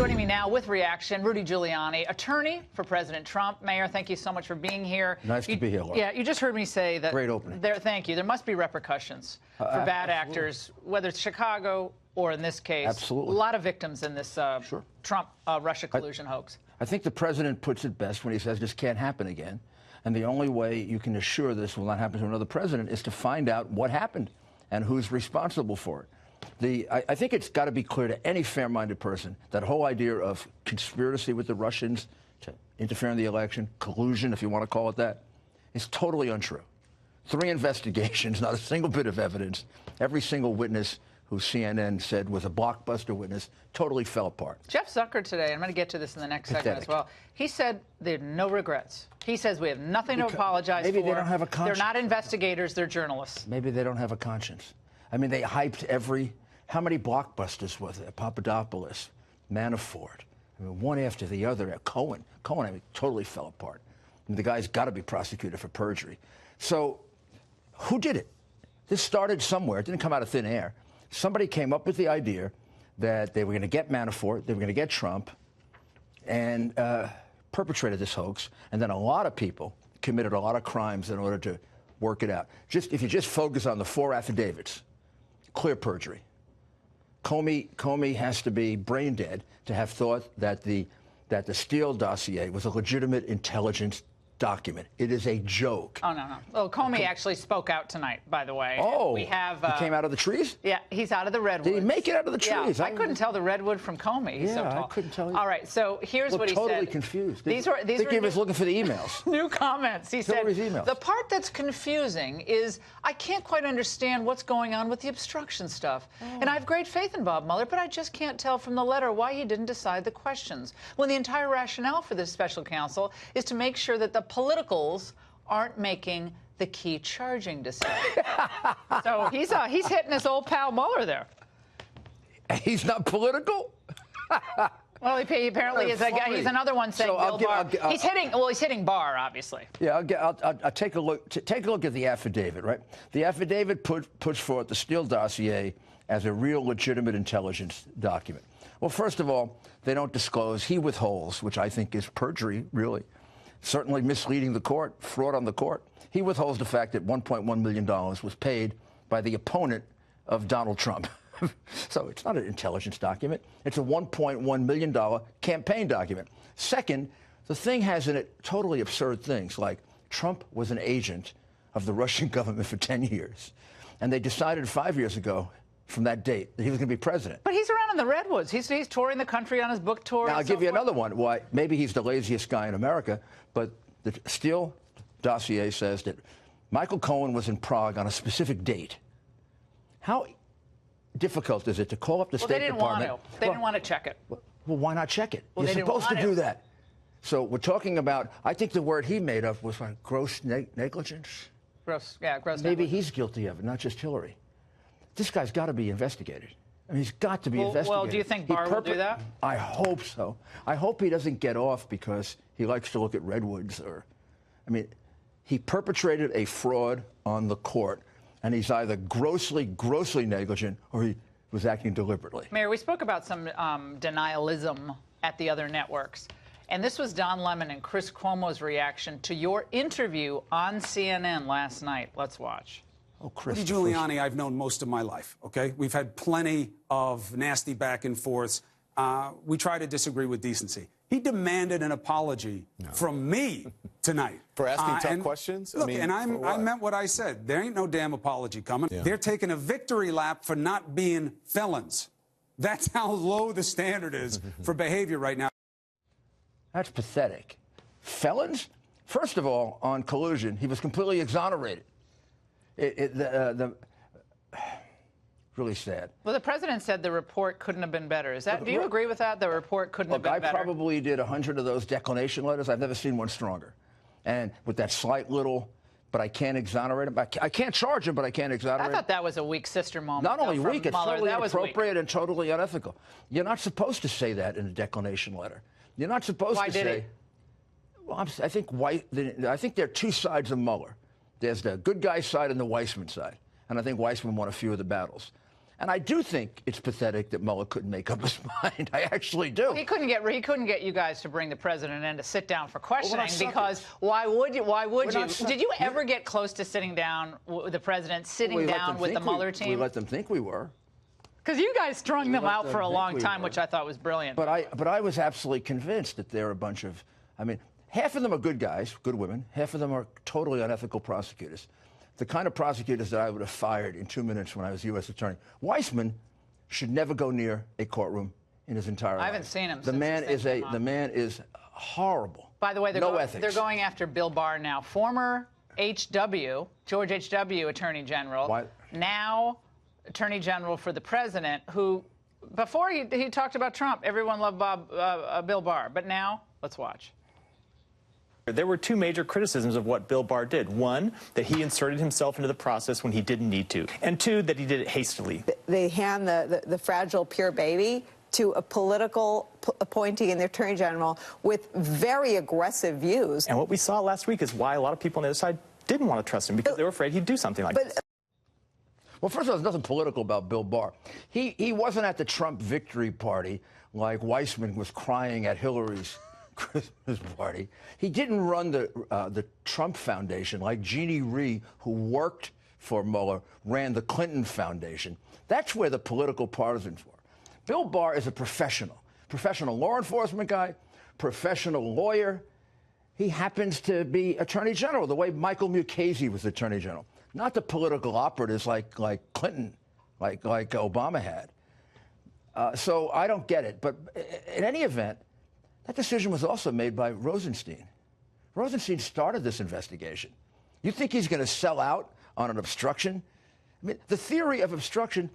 Joining me now with reaction, Rudy Giuliani, attorney for President Trump. Mayor, thank you so much for being here. Nice to be here, Laura. Yeah, you just heard me say that. Great opening. Thank you. There must be repercussions for bad actors, whether it's Chicago or, in this case, absolutely, a lot of victims in this Trump-Russia collusion hoax. I think the president puts it best when he says this can't happen again. And the only way you can assure this will not happen to another president is to find out what happened and who's responsible for it. I think it's got to be clear to any fair-minded person that whole idea of conspiracy with the Russians to interfere in the election, collusion, if you want to call it that, is totally untrue. 3 investigations, not a single bit of evidence. Every single witness who CNN said was a blockbuster witness totally fell apart. Jeff Zucker today, I'm going to get to this in the next segment as well, he said there are no regrets. He says we have nothing to apologize for. Maybe they don't have a conscience. They're not investigators, they're journalists. Maybe they don't have a conscience. I mean, they hyped how many blockbusters was it? Papadopoulos, Manafort. I mean, one after the other. Cohen, I mean, totally fell apart. I mean, the guy's got to be prosecuted for perjury. So, who did it? This started somewhere. It didn't come out of thin air. Somebody came up with the idea that they were going to get Manafort, they were going to get Trump, and perpetrated this hoax. And then a lot of people committed a lot of crimes in order to work it out. If you just focus on the 4 affidavits, clear perjury. Comey has to be brain dead to have thought that the Steele dossier was a legitimate intelligence document. It is a joke. Oh, no. Well, Comey actually spoke out tonight, by the way. Oh, he came out of the trees? Yeah, he's out of the redwoods. Did he make it out of the trees? Yeah, I couldn't tell the redwood from Comey. He's so tall. I couldn't tell you. All right, so here's what he said. Totally confused. These were he was looking for the emails. New comments. He said, the part that's confusing is I can't quite understand what's going on with the obstruction stuff. And I have great faith in Bob Mueller, but I just can't tell from the letter why he didn't decide the questions, when the entire rationale for this special counsel is to make sure that the politicals aren't making the key charging decision. So he's hitting his old pal Mueller there. He's not political? Well, he apparently is. He's another one saying Bill Barr. He's hitting Barr, obviously. Yeah, I'll take a look. Take a look at the affidavit, right? The affidavit puts forth the Steele dossier as a real legitimate intelligence document. Well, first of all, they don't disclose. He withholds, which I think is perjury, really. Certainly misleading the court, fraud on the court. He withholds the fact that $1.1 million was paid by the opponent of Donald Trump. So it's not an intelligence document. It's a $1.1 million campaign document. Second, the thing has in it totally absurd things like Trump was an agent of the Russian government for 10 years. And they decided 5 years ago from that date that he was going to be president. But he's around in the redwoods. He's touring the country on his book tour. Now, I'll give you another one. Why? Maybe he's the laziest guy in America, but the Steele dossier says that Michael Cohen was in Prague on a specific date. How difficult is it to call up the State Department? They didn't want to check it. Well, why not check it? Well, you're supposed to do that. So we're talking about, I think the word he made up was like gross negligence. Gross Maybe negligence. He's guilty of it, not just Hillary. This guy's got to be investigated. I mean, he's got to be investigated. Well, do you think Barr will do that? I hope so. I hope he doesn't get off because he likes to look at redwoods I mean, he perpetrated a fraud on the court, and he's either grossly negligent or he was acting deliberately. Mayor, we spoke about some denialism at the other networks. And this was Don Lemon and Chris Cuomo's reaction to your interview on CNN last night. Let's watch. Oh, Chris. Rudy Giuliani, I've known most of my life, okay? We've had plenty of nasty back and forths. We try to disagree with decency. He demanded an apology from me tonight. For asking tough questions? Look, I meant what I said. There ain't no damn apology coming. Yeah. They're taking a victory lap for not being felons. That's how low the standard is for behavior right now. That's pathetic. Felons? First of all, on collusion, he was completely exonerated. Really sad. Well, the president said the report couldn't have been better. Do you agree with that? The report couldn't have been better? I probably did 100 of those declination letters. I've never seen one stronger. And with that slight little, but I can't exonerate him. I can't charge him, but I can't exonerate him. I thought that was a weak sister moment. Not only weak, it's Mueller. totally inappropriate and totally unethical. You're not supposed to say that in a declination letter. You're not supposed to say. Why did he? Well, I think there are two sides of Mueller. There's the good guy side and the Weissman side. And I think Weissman won a few of the battles. And I do think it's pathetic that Mueller couldn't make up his mind. I actually do. He couldn't get you guys to bring the president in to sit down for questioning because why would you? Did you ever get close to sitting down with the president, sitting down with the Mueller team? We let them think we were. Because you guys strung them out for a long time, which I thought was brilliant. But I was absolutely convinced that they're a bunch of, I mean, half of them are good guys, good women. Half of them are totally unethical prosecutors. The kind of prosecutors that I would have fired in 2 minutes when I was U.S. attorney. Weissman should never go near a courtroom in his entire life. I haven't seen him. The man is horrible. By the way, ethics. They're going after Bill Barr now, former George H.W. Attorney General. What? Now Attorney General for the president, who before he talked about Trump, everyone loved Bill Barr, but now let's watch. There were two major criticisms of what Bill Barr did. One, that he inserted himself into the process when he didn't need to. And two, that he did it hastily. They hand the fragile, pure baby to a political appointee in the Attorney General with very aggressive views. And what we saw last week is why a lot of people on the other side didn't want to trust him, because they were afraid he'd do something like this. Well, first of all, there's nothing political about Bill Barr. He wasn't at the Trump victory party like Weissman was crying at Hillary's Christmas party. He didn't run the Trump Foundation like Jeannie Rhee, who worked for Mueller, ran the Clinton Foundation. That's where the political partisans were. Bill Barr is a professional law enforcement guy, professional lawyer. He happens to be Attorney General the way Michael Mukasey was Attorney General, not the political operatives like Clinton, like Obama had. So I don't get it. But in any event, that decision was also made by Rosenstein. Rosenstein started this investigation. You think he's going to sell out on an obstruction? I mean, the theory of obstruction,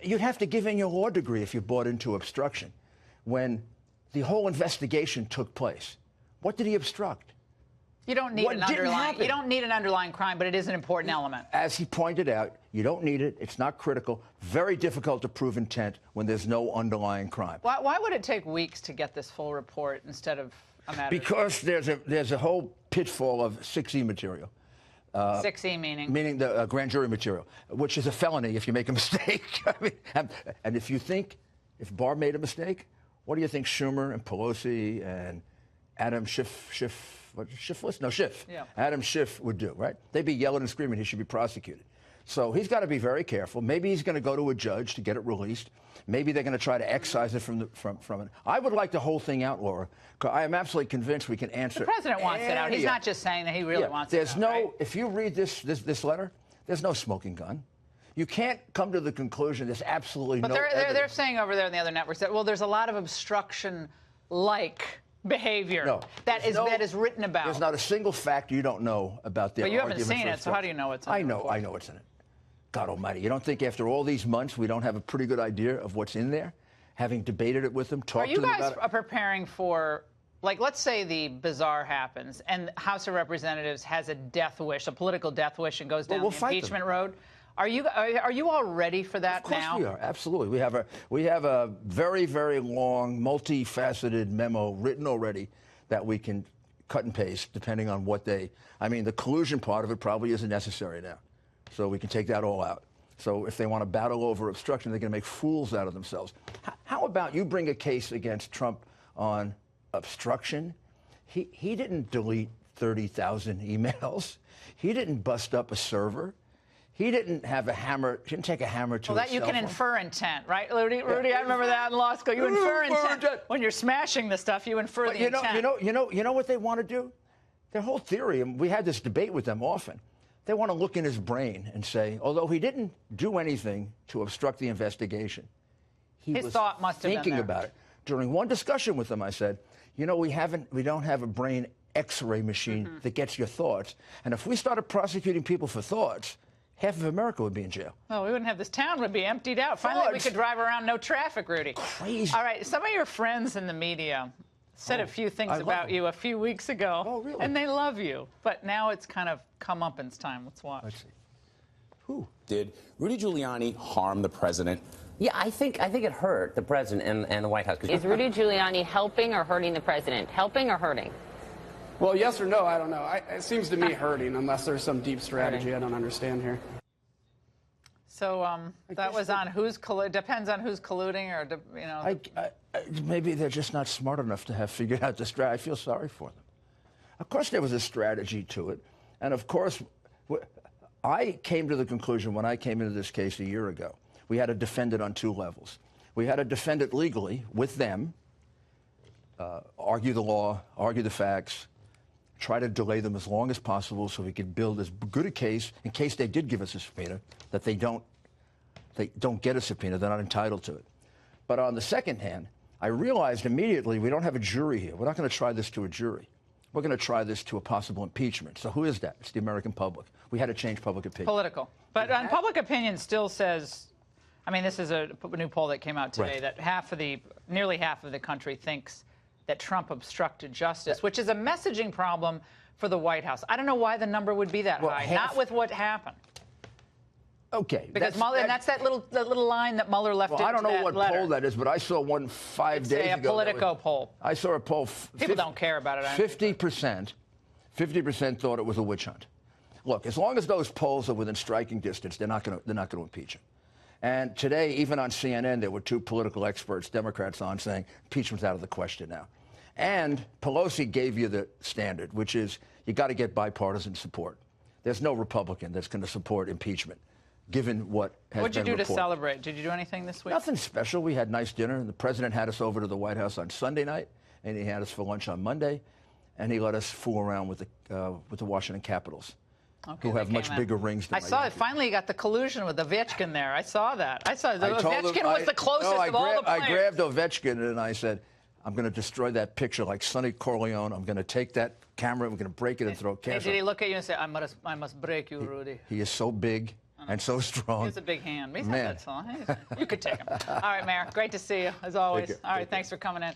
you'd have to give in your law degree if you bought into obstruction. When the whole investigation took place, what did he obstruct? You don't need an underlying crime, but it is an important element. As he pointed out, you don't need it. It's not critical. Very difficult to prove intent when there's no underlying crime. Why would it take weeks to get this full report instead of a matter? Because there's a whole pitfall of 6E material. 6E meaning? Meaning the grand jury material, which is a felony if you make a mistake. I mean, and if Barr made a mistake, what do you think Schumer and Pelosi and Adam Schiff, Yeah. Adam Schiff would do, right? They'd be yelling and screaming he should be prosecuted. So he's got to be very careful. Maybe he's going to go to a judge to get it released. Maybe they're going to try to excise it from it. I would like the whole thing out, Laura, because I am absolutely convinced we can answer. The president wants it out. He's not just saying that he really wants it out. Right? If you read this letter, there's no smoking gun. You can't come to the conclusion there's absolutely no evidence. But they're saying over there in the other networks that, well, there's a lot of obstruction-like behavior that is written about. There's not a single fact you don't know about their argument. But you haven't seen it, so how do you know what's in it? I know what's in it. God almighty. You don't think after all these months we don't have a pretty good idea of what's in there? Having debated it with them, talked to them about it? Are you guys preparing for, like, let's say the bizarre happens and the House of Representatives has a death wish, a political death wish, and goes down the impeachment road? Are you all ready for that now? Of course we are. Absolutely. We have a very, very long, multifaceted memo written already that we can cut and paste depending on what they. I mean, the collusion part of it probably isn't necessary now, so we can take that all out. So if they want to battle over obstruction, they're going to make fools out of themselves. How about you bring a case against Trump on obstruction? He didn't delete 30,000 emails. He didn't bust up a server. He didn't have a hammer. He didn't take a hammer to. Well, that you can infer intent, right, Rudy? I remember that in law school. You infer intent when you're smashing the stuff. You infer the intent. You know what they want to do? Their whole theory, and we had this debate with them often. They want to look in his brain and say, although he didn't do anything to obstruct the investigation, his thought must have been thinking about it. During one discussion with them, I said, we don't have a brain X-ray machine that gets your thoughts, and if we started prosecuting people for thoughts, half of America would be in jail. Oh, we wouldn't have this town would be emptied out. Finally, we could drive around, no traffic, Rudy. Crazy. All right, some of your friends in the media said a few things about you a few weeks ago. Oh, really? And they love you. But now it's kind of comeuppance time. Let's watch. Let's see. Who? Did Rudy Giuliani harm the president? Yeah, I think it hurt the president and the White House. Is Rudy Giuliani helping or hurting the president? Helping or hurting? Well, yes or no, I don't know. It seems to me hurting, unless there's some deep strategy I don't understand here. So that was on who's depends on who's colluding, or you know. Maybe they're just not smart enough to have figured out the strategy. I feel sorry for them. Of course, there was a strategy to it, and of course, I came to the conclusion when I came into this case a year ago. We had to defend it on two levels. We had to defend it legally with them, argue the law, argue the facts, try to delay them as long as possible so we could build as good a case in case they did give us a subpoena that they don't get a subpoena, they're not entitled to it. But on the second hand, I realized immediately we don't have a jury here. We're not going to try this to a jury. We're going to try this to a possible impeachment. So who is that? It's the American public. We had to change public opinion. Political. But public opinion still says, I mean, this is a new poll that came out today, that nearly half of the country thinks that Trump obstructed justice, which is a messaging problem for the White House. I don't know why the number would be that high, not with what happened. Okay. Because that's that little line that Mueller left into that letter. I don't know what poll that is, but I saw one 5 days ago. A Politico poll. I saw a poll. People don't care about it. 50% thought it was a witch hunt. Look, as long as those polls are within striking distance, they're not going to impeach him. And today, even on CNN, there were two political experts, Democrats, on saying impeachment's out of the question now. And Pelosi gave you the standard, which is you got to get bipartisan support. There's no Republican that's going to support impeachment, given what has been reported. What'd you do to celebrate? Did you do anything this week? Nothing special. We had nice dinner. The president had us over to the White House on Sunday night, and he had us for lunch on Monday, and he let us fool around with the Washington Capitals. Okay, who have much bigger rings than I saw it. Finally, you got the collusion with Ovechkin there. I saw that. Ovechkin was the closest of all the players. I grabbed Ovechkin and I said, I'm going to destroy that picture like Sonny Corleone. I'm going to take that camera, we're going to break it and throw a camera. Did he look at you and say, I must break you, Rudy? He is so big and so strong. He has a big hand. He's not that small. You could take him. All right, Mayor. Great to see you, as always. All right, thanks for coming in.